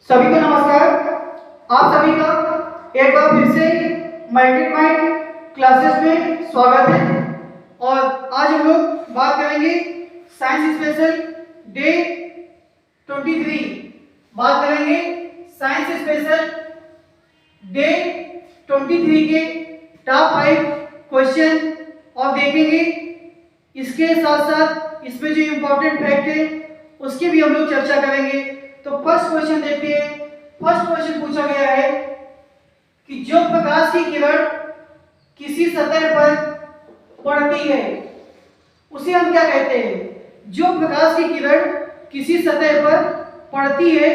सभी को नमस्कार। आप सभी का एक बार फिर से मल्टी माइंड क्लासेस में स्वागत है। और आज हम लोग बात करेंगे साइंस स्पेशल डे 23। बात करेंगे साइंस स्पेशल डे 23 के टॉप 5 क्वेश्चन और देखेंगे। इसके साथ साथ इसमें जो इम्पोर्टेंट फैक्ट है उसकी भी हम लोग चर्चा करेंगे। तो फर्स्ट क्वेश्चन देखते हैं। फर्स्ट क्वेश्चन पूछा गया है कि जो प्रकाश की किरण किसी सतह पर पड़ती है उसे हम क्या कहते हैं। जो प्रकाश की किरण किसी सतह पर पड़ती है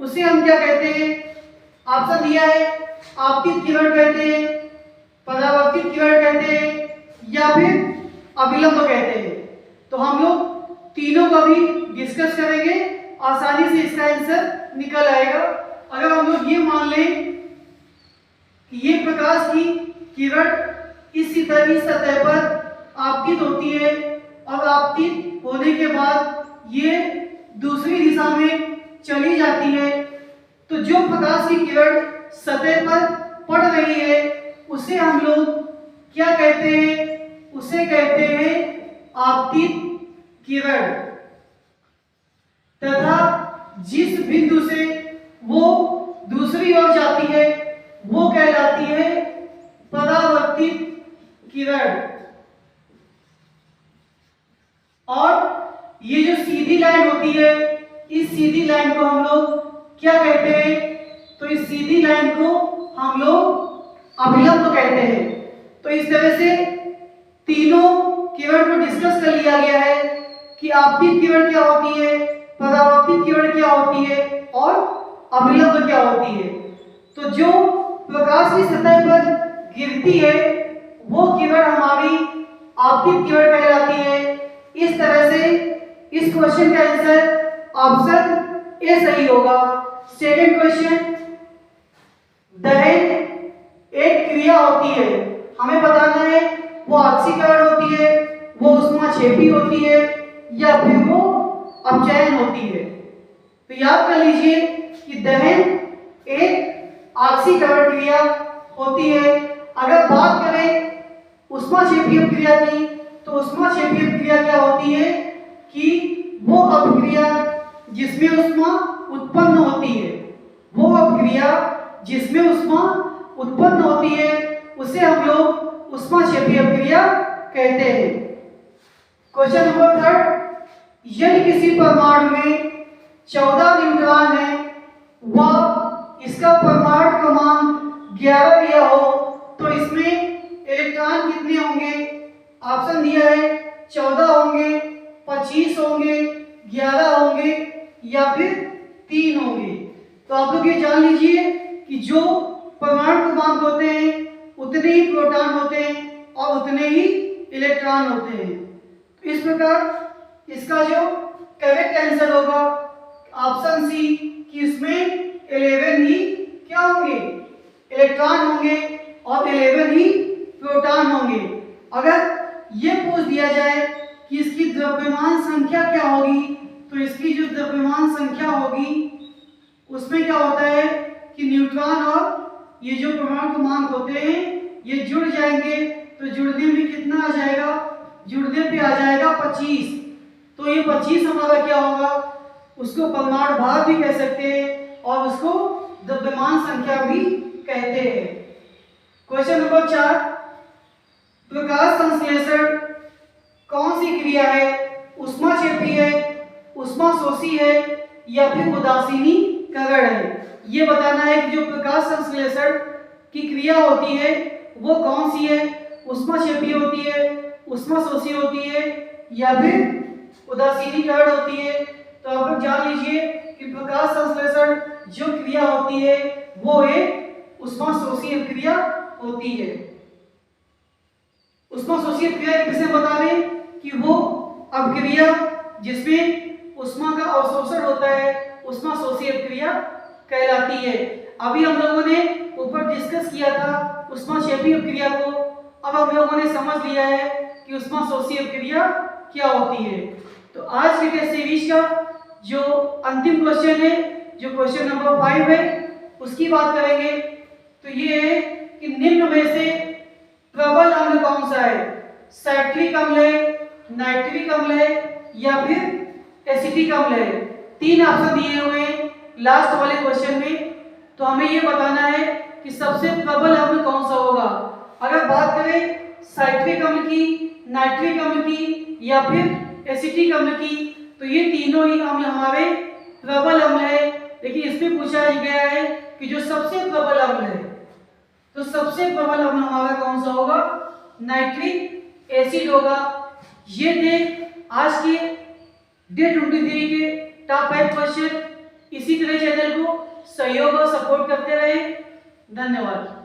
उसे हम क्या कहते हैं। ऑप्शन दिया है, आपतित किरण कहते हैं, परावर्तित किरण कहते हैं या फिर अभिलंब कहते हैं। तो हम लोग तीनों का भी डिस्कस करेंगे, आसानी से इसका आंसर निकल आएगा। अगर हम लोग ये मान लें कि ये प्रकाश की किरण इस सतह पर आपतित होती है और आपतित होने के बाद ये दूसरी दिशा में चली जाती है, तो जो प्रकाश की किरण सतह पर पड़ रही है उसे हम लोग क्या कहते हैं। उसे कहते हैं आपतित किरण। तथा जिस बिंदु से वो दूसरी ओर जाती है वो कहलाती है परावर्तित किरण। और ये जो सीधी लाइन होती है इस सीधी लाइन को हम लोग क्या कहते हैं। तो इस सीधी लाइन को हम लोग अभिलंब कहते हैं। तो इस तरह से तीनों किरण को डिस्कस कर लिया गया है कि आपतित किरण क्या होती है, परावर्तित किरण क्या होती है और अभिलंब क्या होती है। तो जो प्रकाश की सतह पर गिरती है वो किरण हमारी आपतित किरण कहलाती है। इस तरह से इस क्वेश्चन का आंसर ऑप्शन ए सही होगा। सेकंड क्वेश्चन, दहन एक क्रिया होती है, हमें बताना है वो ऑक्सीकरण होती है, वो ऊष्माक्षेपी होती है या फिर वो अपचयन होती है। तो याद कर लीजिए कि दहन एक ऑक्सीकरण क्रिया होती है। अगर बात करें ऊष्माक्षेपीय क्रिया की तो ऊष्माक्षेपीय क्रिया क्या होती है कि वो अभिक्रिया जिसमें ऊष्मा उत्पन्न होती है, वो अभिक्रिया जिसमें ऊष्मा उत्पन्न होती है उसे हम लोग ऊष्माक्षेपीय क्रिया कहते हैं। क्वेश्चन नंबर 3, यदि किसी परमाणु में 14 न्यूट्रॉन है व इसका परमाणु क्रमांक 11 दिया हो तो इसमें इलेक्ट्रॉन कितने होंगे। ऑप्शन दिया है 14 होंगे, 25 होंगे, 11 होंगे या फिर 3 होंगे। तो आप लोग ये जान लीजिए कि जो परमाणु क्रमांक होते हैं उतने ही प्रोटॉन होते हैं और उतने ही इलेक्ट्रॉन होते हैं। इस प्रकार इसका जो करेक्ट आंसर होगा ऑप्शन सी कि इसमें 11 ही क्या होंगे, इलेक्ट्रॉन होंगे और 11 ही प्रोटॉन होंगे। अगर ये पूछ दिया जाए कि इसकी द्रव्यमान संख्या क्या होगी तो इसकी जो द्रव्यमान संख्या होगी उसमें क्या होता है कि न्यूट्रॉन और ये जो परमाणु क्रमांक होते हैं ये जुड़ जाएंगे। तो जुड़ने में कितना आ जाएगा, जुड़ने पे आ जाएगा 25। तो ये 25 हमारा क्या होगा, उसको परमाणु भार भी कह सकते हैं और उसको द्रव्यमान संख्या भी कहते हैं। क्वेश्चन नंबर 4, प्रकाश संश्लेषण कौन सी क्रिया है, ऊष्माक्षेपी है, ऊष्माशोषी है या फिर उदासीनीकरण है। ये बताना है कि जो प्रकाश संश्लेषण की क्रिया होती है वो कौन सी है, ऊष्माक्षेपी होती है, ऊष्माशोषी होती है या फिर उदासीनीकरण होती है। तो आप लोग जान लीजिए कि प्रकाश संश्लेषण जो क्रिया होती है वो एक ऊष्माशोषी क्रिया होती है। ऊष्माशोषी क्रिया किसे बता रहे हैं कि वो अभिक्रिया जिसमें ऊष्मा का अवशोषण होता है ऊष्माशोषी क्रिया कहलाती है। अभी हम लोगों ने ऊपर डिस्कस किया था ऊष्माक्षेपी क्रिया को। अब हम लोगों ने समझ लिया है कि ऊष्माशोषी क्रिया क्या होती है। तो आज के टेस्ट सीरीज का जो अंतिम क्वेश्चन है जो क्वेश्चन नंबर 5 है उसकी बात करेंगे। तो ये है कि निम्न में से प्रबल अम्ल कौन सा है? साइट्रिक अम्ल है, नाइट्रिक अम्ल है या फिर एसिटिक अम्ल है। 3 ऑप्शन दिए हुए हैं लास्ट वाले क्वेश्चन में। तो हमें ये बताना है कि सबसे प्रबल अम्ल कौन सा होगा। अगर बात करें साइट्रिक अम्ल की, नाइट्रिक अम्ल की या फिर एसिटिक अम्ल की, तो ये तीनों ही अम्ल हमारे प्रबल अम्ल है। लेकिन इसमें पूछा गया है कि जो सबसे प्रबल अम्ल है, तो सबसे प्रबल अम्ल हमारा कौन सा होगा? नाइट्रिक एसिड होगा। ये थे आज के डे 23 के टॉप 5 क्वेश्चन। इसी तरह चैनल को सहयोग और सपोर्ट करते रहे। धन्यवाद।